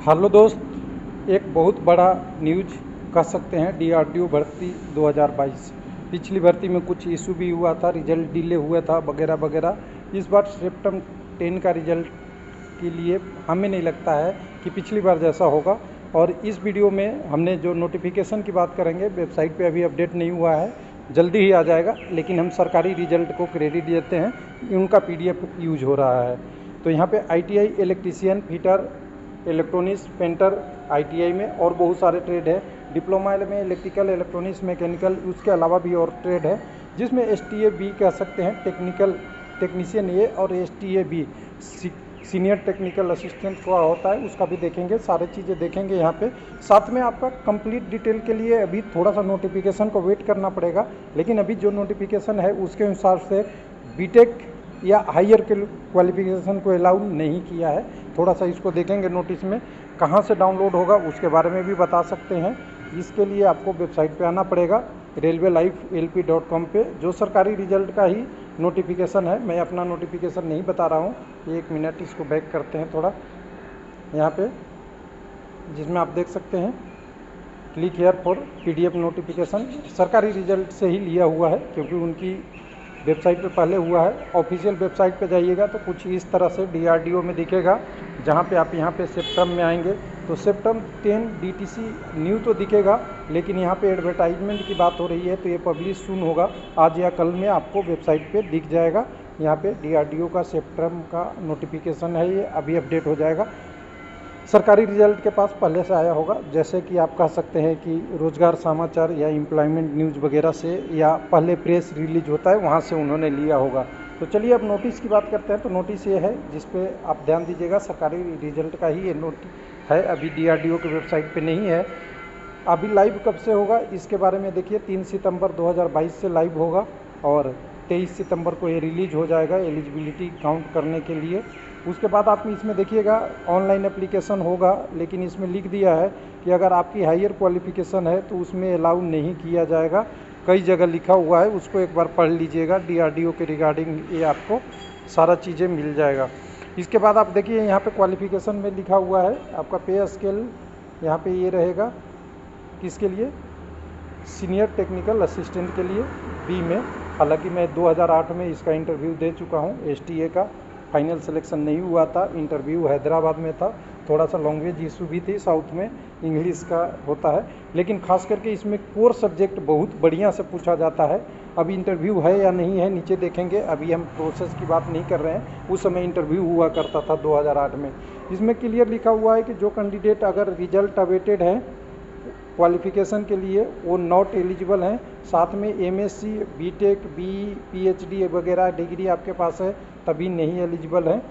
Hello दोस्त, एक बहुत बड़ा न्यूज कह सकते हैं। डीआरडीओ भर्ती 2022 पिछली भर्ती में कुछ इशू भी हुआ था, रिजल्ट डिले हुआ था वगैरह वगैरह। इस बार सेप्टेम्बर 10 का रिजल्ट के लिए हमें नहीं लगता है कि पिछली बार जैसा होगा। और इस वीडियो में हमने जो नोटिफिकेशन की बात करेंगे, वेबसाइट पे अभी अपडेट नहीं हुआ है, जल्दी ही आ जाएगा। लेकिन हम सरकारी रिजल्ट को क्रेडिट देते हैं, उनका पीडीएफ यूज हो रहा है। तो यहाँ पे ITI electrician, fitter, electronics, painter ITI में, और बहुत सारे ट्रेड है। डिप्लोमा में इलेक्ट्रिकल, इलेक्ट्रॉनिक्स, मैकेनिकल, उसके अलावा भी और ट्रेड है, जिसमें एसटीए बी कह सकते हैं, टेक्निकल टेक्नीशियन ए, और STA B senior technical assistant का होता है, उसका भी देखेंगे, सारी चीज़ें देखेंगे यहाँ पे। साथ में आपका कंप्लीट डिटेल के लिए अभी थोड़ा सा नोटिफिकेशन को वेट करना पड़ेगा। लेकिन अभी जो नोटिफिकेशन है उसके अनुसार से बीटेक या हायर क्वालिफिकेशन को अलाउ नहीं किया है। थोड़ा सा इसको देखेंगे नोटिस में, कहाँ से डाउनलोड होगा उसके बारे में भी बता सकते हैं। इसके लिए आपको वेबसाइट पे आना पड़ेगा, railwaylife.lp.com पे, जो सरकारी रिजल्ट का ही नोटिफिकेशन है। मैं अपना नोटिफिकेशन नहीं बता रहा हूँ। एक मिनट, इसको बैक करते हैं थोड़ा यहाँ पे, जिसमें आप देख सकते हैं click here for PDF notification. सरकारी रिजल्ट से ही लिया हुआ है, क्योंकि उनकी वेबसाइट पे पहले हुआ है। ऑफिशियल वेबसाइट पे जाइएगा तो कुछ इस तरह से डीआरडीओ में दिखेगा। जहाँ पे आप यहाँ पे सेप्टेम्बर में आएंगे तो सेप्टेम्बर 10 डीटीसी न्यू तो दिखेगा, लेकिन यहाँ पे एडवर्टाइजमेंट की बात हो रही है, तो ये पब्लिश सून होगा, आज या कल में आपको वेबसाइट पे दिख जाएगा। यहाँ पे डीआरडीओ का सेप्टेम्बर का नोटिफिकेशन है, ये अभी अपडेट हो जाएगा। सरकारी रिजल्ट के पास पहले से आया होगा, जैसे कि आप कह सकते हैं कि रोजगार समाचार या एम्प्लॉयमेंट न्यूज़ वगैरह से, या पहले प्रेस रिलीज होता है वहाँ से उन्होंने लिया होगा। तो चलिए अब नोटिस की बात करते हैं। तो नोटिस ये है, जिस पे आप ध्यान दीजिएगा, सरकारी रिजल्ट का ही ये नोटिस है, अभी डीआरडीओ की वेबसाइट पे नहीं है। अभी लाइव कब से होगा इसके बारे में देखिए, 3 सितंबर 2022 से लाइव होगा, और 23 सितंबर को ये रिलीज हो जाएगा एलिजिबिलिटी काउंट करने के लिए। उसके बाद आप इसमें देखिएगा ऑनलाइन एप्लीकेशन होगा, लेकिन इसमें लिख दिया है कि अगर आपकी हायर क्वालिफिकेशन है तो उसमें अलाउ नहीं किया जाएगा। कई जगह लिखा हुआ है, उसको एक बार पढ़ लीजिएगा। डीआरडीओ के रिगार्डिंग ये आपको सारा चीज़ें मिल जाएगा। इसके बाद आप देखिए यहाँ पे क्वालिफिकेशन में लिखा हुआ है आपका पे स्केल, यहाँ पे ये रहेगा किसके लिए, सीनियर टेक्निकल असिस्टेंट के लिए बी में। हालांकि मैं 2008 में इसका इंटरव्यू दे चुका हूँ। एसटीए का फाइनल सिलेक्शन नहीं हुआ था, इंटरव्यू हैदराबाद में था। थोड़ा सा लैंग्वेज इशू भी थी, साउथ में इंग्लिश का होता है, लेकिन खास करके इसमें कोर सब्जेक्ट बहुत बढ़िया से पूछा जाता है। अभी इंटरव्यू है या नहीं है नीचे देखेंगे, अभी हम प्रोसेस की बात नहीं कर रहे हैं। उस समय इंटरव्यू हुआ करता था 2008 में। इसमें क्लियर लिखा हुआ है कि जो कैंडिडेट अगर रिजल्ट अवेटेड है क्वालिफिकेशन के लिए, वो नॉट एलिजिबल हैं। साथ में एमएससी, बीटेक, पीएचडी वगैरह डिग्री आपके पास है तभी नहीं एलिजिबल हैं।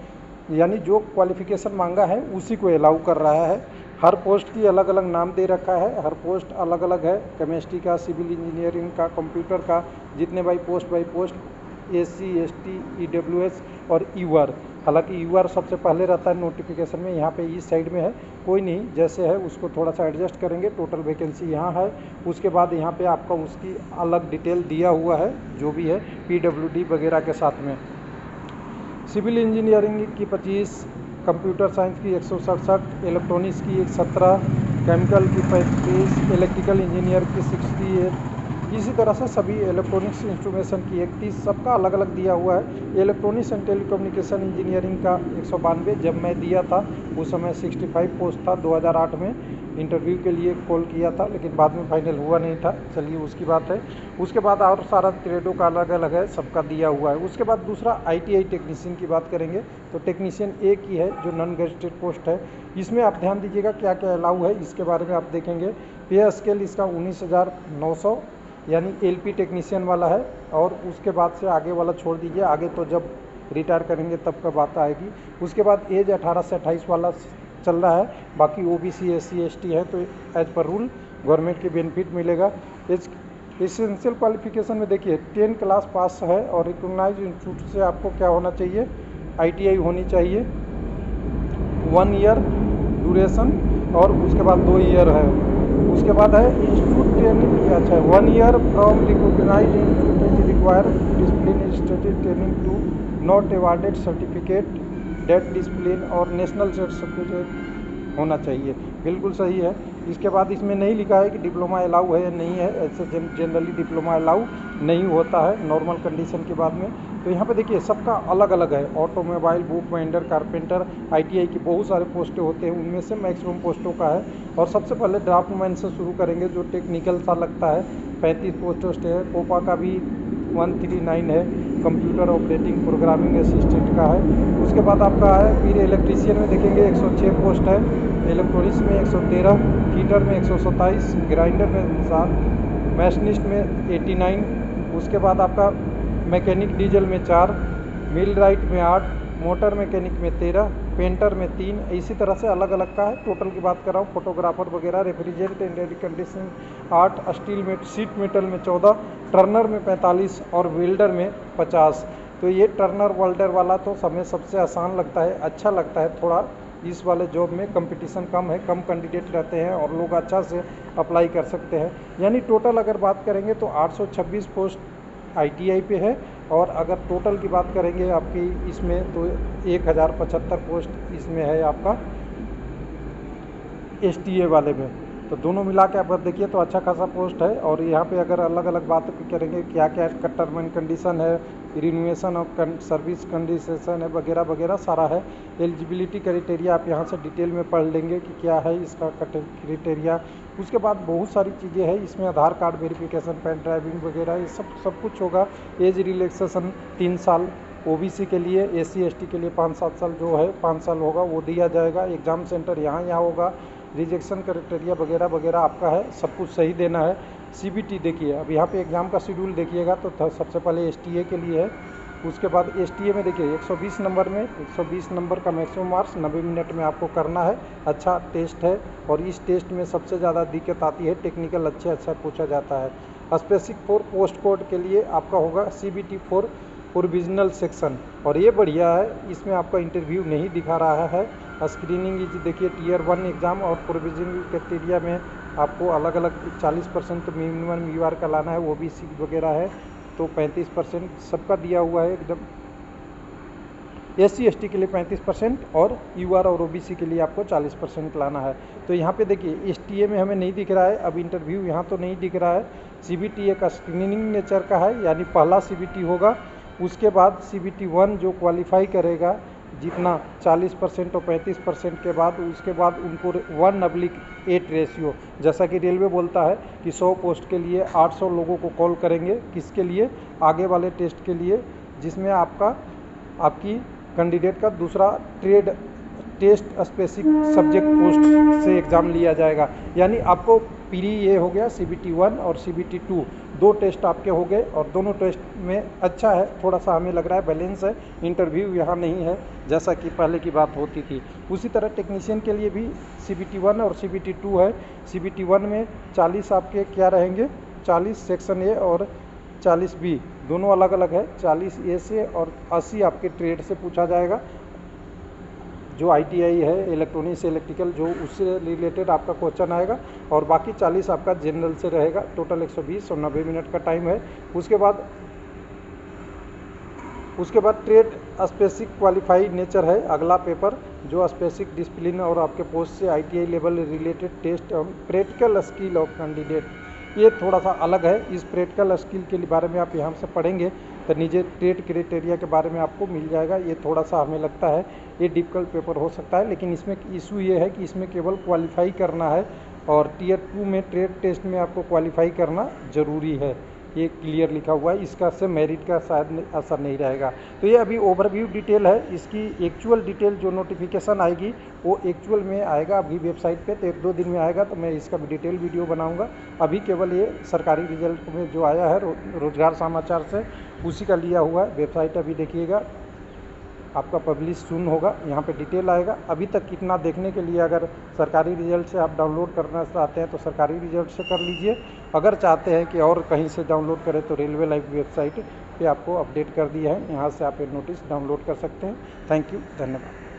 यानी जो क्वालिफिकेशन मांगा है उसी को अलाउ कर रहा है। हर पोस्ट की अलग अलग नाम दे रखा है, हर पोस्ट अलग अलग है, केमिस्ट्री का, सिविल इंजीनियरिंग का, कंप्यूटर का, जितने by post, SC, ST, EWS और यूआर। हालांकि यूआर सबसे पहले रहता है नोटिफिकेशन में, यहाँ पे इस साइड में है। कोई नहीं, जैसे है उसको थोड़ा सा एडजस्ट करेंगे। टोटल वैकेंसी यहाँ है। उसके बाद यहाँ पे आपका उसकी अलग डिटेल दिया हुआ है, जो भी है पीडब्ल्यूडी वगैरह के साथ में। सिविल इंजीनियरिंग की 25, कंप्यूटर साइंस की 167, इलेक्ट्रॉनिक्स की 17, केमिकल की 35, इलेक्ट्रिकल इंजीनियर की 68, इसी तरह से सभी इलेक्ट्रॉनिक्स इंस्ट्रूमेंटेशन की 31, सबका अलग अलग दिया हुआ है। इलेक्ट्रॉनिक्स एंड टेलीकम्युनिकेशन इंजीनियरिंग का 192, जब मैं दिया था उस समय 65 पोस्ट था। 2008 में इंटरव्यू के लिए कॉल किया था, लेकिन बाद में फाइनल हुआ नहीं था। चलिए उसकी बात है। उसके बाद और सारा ट्रेडों का अलग अलग है, सबका दिया हुआ है। उसके बाद दूसरा आईटीआई टेक्नीशियन की बात करेंगे, तो टेक्नीशियन ए की है, जो नॉन गेजेटेड पोस्ट है। इसमें आप ध्यान दीजिएगा क्या क्या अलाउ है, इसके बारे में आप देखेंगे। पे स्केल इसका 19,900, यानी एलपी टेक्नीशियन वाला है। और उसके बाद से आगे वाला छोड़ दीजिए, आगे तो जब रिटायर करेंगे तब का बात आएगी। उसके बाद एज 18 से 28 वाला चल रहा है। बाकी ओबीसी, एससी, एसटी है तो एज पर रूल गवर्नमेंट के बेनिफिट मिलेगा। एसेंशियल क्वालिफिकेशन में देखिए 10 क्लास पास है, और रिकॉग्नाइज इंस्टीट्यूट से आपको क्या होना चाहिए, आईटीआई होनी चाहिए। 1 ईयर ड्यूरेशन, और उसके बाद 2 ईयर है। उसके बाद है इंस्टीट्यूट ट्रेनिंग, अच्छा 1 year from recognise institute is require discipline study training to not awarded certificate that discipline और नेशनल सर्टिफिकेट होना चाहिए। बिल्कुल सही है। इसके बाद इसमें नहीं लिखा है कि डिप्लोमा अलाउ है या नहीं है, ऐसे जनरली डिप्लोमा अलाउ नहीं होता है नॉर्मल कंडीशन के बाद में। तो यहाँ पे देखिए सबका अलग अलग है, automobile, book binder, carpenter, ITI की बहुत सारे पोस्टें होते हैं, उनमें से मैक्सिमम पोस्टों का है। और सबसे पहले ड्राफ्टमैन से शुरू करेंगे जो टेक्निकल सा लगता है, 35 पोस्ट है। कोपा का भी 139 है, कंप्यूटर ऑपरेटिंग प्रोग्रामिंग असिस्टेंट का है। उसके बाद आपका है फिर इलेक्ट्रीशियन में देखेंगे 106 पोस्ट है, इलेक्ट्रॉनिक्स में 113, हीटर में 127, ग्राइंडर में 7, मैशनिस्ट में 89। उसके बाद आपका मैकेनिक डीजल में 4, मिल राइट में 8, मोटर मैकेनिक में 13, पेंटर में 3। इसी तरह से अलग अलग का है। टोटल की बात कर रहा हूँ, फोटोग्राफर वगैरह, refrigerant and air condition 8, steel में शीट मेटल में 14, टर्नर में 45 और वेल्डर में 50। तो ये टर्नर वेल्डर वाला तो हमें सबसे आसान लगता है, अच्छा लगता है थोड़ा। इस वाले जॉब में कंपटीशन कम है, कम कैंडिडेट रहते हैं और लोग अच्छा से अप्लाई कर सकते हैं। यानी टोटल अगर बात करेंगे तो 826 पोस्ट आईटीआई पे है, और अगर टोटल की बात करेंगे आपकी इसमें तो 1075 पोस्ट इसमें है आपका एसटीए वाले में। तो दोनों मिला के आप देखिए तो अच्छा खासा पोस्ट है। और यहाँ पे अगर अलग अलग बात करेंगे क्या क्या टर्म एंड कंडीशन है, रिन्यूएशन ऑफ सर्विस कंडीशन है, वगैरह वगैरह सारा है। एलिजिबिलिटी क्राइटेरिया आप यहाँ से डिटेल में पढ़ लेंगे कि क्या है इसका क्राइटेरिया। उसके बाद बहुत सारी चीज़ें हैं इसमें, आधार कार्ड वेरिफिकेशन, पेन ड्राइविंग वगैरह, ये सब कुछ होगा। एज रिलैक्सेशन 3 साल ओबीसी के लिए, एससी एसटी के लिए 5-7 साल जो है 5 साल होगा वो दिया जाएगा। एग्ज़ाम सेंटर यहाँ होगा। रिजेक्शन क्राइटेरिया वगैरह वगैरह आपका है, सब कुछ सही देना है। सीबीटी देखिए, अब यहाँ पे एग्ज़ाम का शेड्यूल देखिएगा तो सबसे पहले एसटीए के लिए है। उसके बाद एसटीए में देखिए 120 नंबर में 120 नंबर का मैक्सिमम मार्क्स 90 मिनट में आपको करना है। अच्छा टेस्ट है, और इस टेस्ट में सबसे ज़्यादा दिक्कत आती है, टेक्निकल अच्छा पूछा जाता है। स्पेसिफिक फॉर पोस्ट कोड के लिए आपका होगा CBT फॉर प्रोविजनल सेक्शन, और ये बढ़िया है, इसमें आपका इंटरव्यू नहीं दिखा रहा है। स्क्रीनिंग इज देखिए टीयर 1 एग्ज़ाम और प्रोविजनल क्राइटेरिया में आपको अलग अलग 40% तो मिनिमम UR का लाना है, OBC वगैरह है तो 35% सबका दिया हुआ है एकदम। SC ST के लिए 35% और UR और OBC के लिए आपको 40% लाना है। तो यहाँ पे देखिए STA में हमें नहीं दिख रहा है, अब इंटरव्यू यहाँ तो नहीं दिख रहा है। CBT एक स्क्रीनिंग नेचर का है, यानी पहला CBT होगा। उसके बाद CBT 1 जो क्वालिफाई करेगा जितना 40% और 35% के बाद, उसके बाद उनको 1/8 रेशियो, जैसा कि रेलवे बोलता है कि 100 पोस्ट के लिए 800 लोगों को कॉल करेंगे, किसके लिए, आगे वाले टेस्ट के लिए, जिसमें आपकी कैंडिडेट का दूसरा trade test specific subject post से एग्ज़ाम लिया जाएगा। यानी आपको प्री ये हो गया CBT 1 और CBT 2, 2 टेस्ट आपके हो गए, और दोनों टेस्ट में अच्छा है, थोड़ा सा हमें लग रहा है बैलेंस है। इंटरव्यू यहाँ नहीं है जैसा कि पहले की बात होती थी। उसी तरह टेक्नीशियन के लिए भी CBT 1 और CBT 2 है। CBT 1 में 40 आपके क्या रहेंगे, 40 सेक्शन ए और 40 बी, दोनों अलग अलग है। 40 ए से और 80 आपके ट्रेड से पूछा जाएगा, जो ITI है इलेक्ट्रॉनिक्स इलेक्ट्रिकल, जो उससे रिलेटेड आपका क्वेश्चन आएगा, और बाकी 40 आपका जनरल से रहेगा। टोटल 120 और 90 मिनट का टाइम है। उसके बाद ट्रेड स्पेसिफिक क्वालिफाई नेचर है अगला पेपर, जो स्पेसिफिक डिसिप्लिन और आपके पोस्ट से ITI level related test, practical skill of candidate, ये थोड़ा सा अलग है। इस प्रैक्टिकल स्किल के बारे में आप यहाँ से पढ़ेंगे तो नीचे ट्रेड क्राइटेरिया के बारे में आपको मिल जाएगा। ये थोड़ा सा हमें लगता है ये डिफ़िकल्ट पेपर हो सकता है, लेकिन इसमें इशू ये है कि इसमें केवल क्वालिफाई करना है, और टीयर 2 में ट्रेड टेस्ट में आपको क्वालिफाई करना ज़रूरी है, ये क्लियर लिखा हुआ है। इसका से मेरिट का शायद असर नहीं रहेगा। तो ये अभी ओवरव्यू डिटेल है, इसकी एक्चुअल डिटेल जो नोटिफिकेशन आएगी वो एक्चुअल में आएगा अभी वेबसाइट पे, तो 1-2 दिन में आएगा, तो मैं इसका डिटेल वीडियो बनाऊंगा। अभी केवल ये सरकारी रिजल्ट में जो आया है रोजगार समाचार से, उसी का लिया हुआ है। वेबसाइट अभी देखिएगा, आपका पब्लिश सून होगा, यहाँ पे डिटेल आएगा। अभी तक कितना देखने के लिए अगर सरकारी रिजल्ट से आप डाउनलोड करना चाहते हैं तो सरकारी रिजल्ट से कर लीजिए। अगर चाहते हैं कि और कहीं से डाउनलोड करें तो रेलवे लाइव वेबसाइट पे आपको अपडेट कर दिया है, यहाँ से आप ये नोटिस डाउनलोड कर सकते हैं। थैंक यू, धन्यवाद।